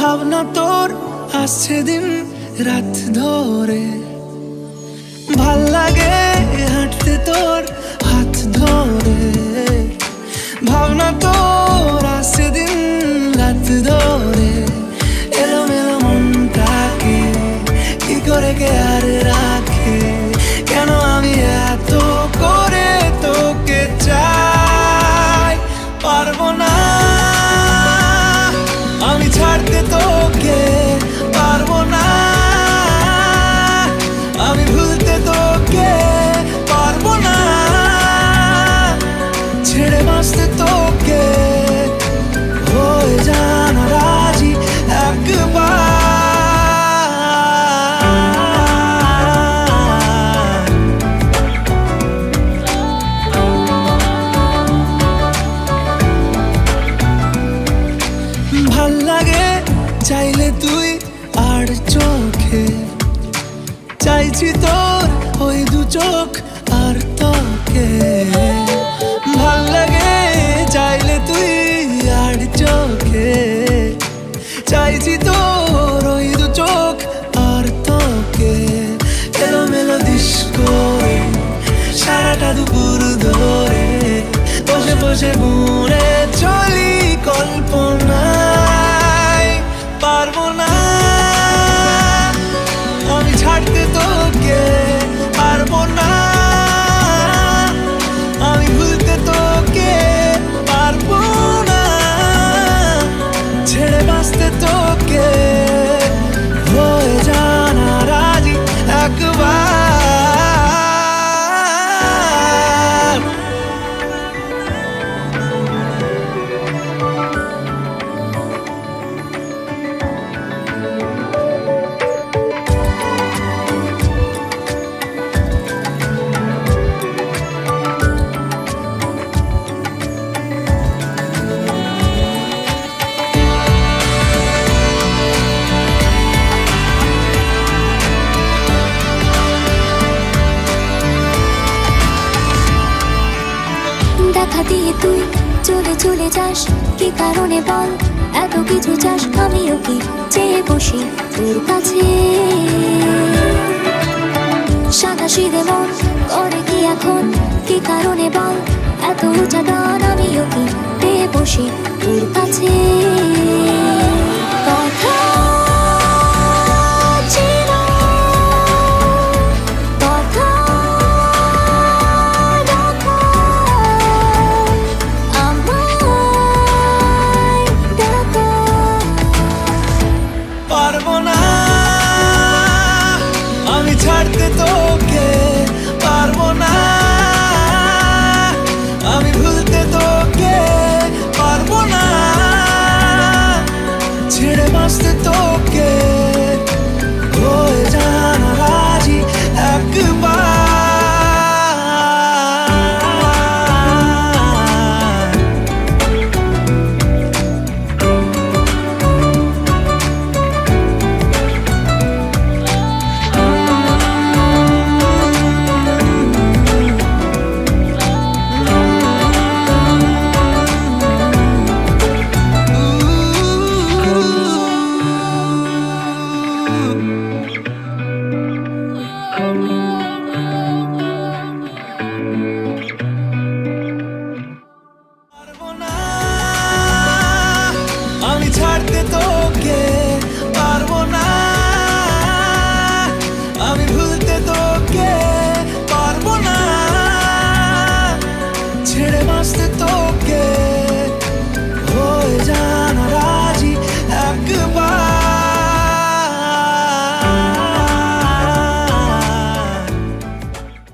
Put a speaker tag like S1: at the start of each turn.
S1: ভাবনা তোর আসছে দিন রাত ধরে, ভাল লাগে হাঁটতে তোর হাত ধরে। ভাবনা তোর আসছে দিন রাত ধরে, এলোমেলো মনটাকে কি করে কে আর রাখে? কেন আমি এত করে তোকে চাই, পারবো না আমি ছাড়তে তোকে, পারবো না আমি ভুলতে তোকে, পারবো না ছেড়ে বাঁচতে তোকে। হয়ে জানা রাজি একবার, ভাল লাগে চাইলে তুই আর চোখে, চাইছি তোর ওই দু চোখ আর তোকে। ভাল লাগে চাইলে তুই আর চোখে, চাইছি তোর ওই দু চোখ আর তোকে। এলোমেলো দিস করে সারাটা দুপুর ধরে, বসে বসে বুনে চলি কল্পনায়। পারবো না আমি ছাড়তে তোকে, পারবো না আমি ভুলতে তোকে, পারবো না ছেড়ে বাঁচতে তোকে। হয়ে জানা রাজি একবার,
S2: দেখা দিয়ে তুই চলে চলে যাস, কি কারণে বল এত কিছু চাস? আমিও কি চেয়ে বসি তোর কাছে, সাদা সিধে মন করে কি এখন? কি কারণে বল এত উঁচা টান? আমিও কি পেয়ে বসি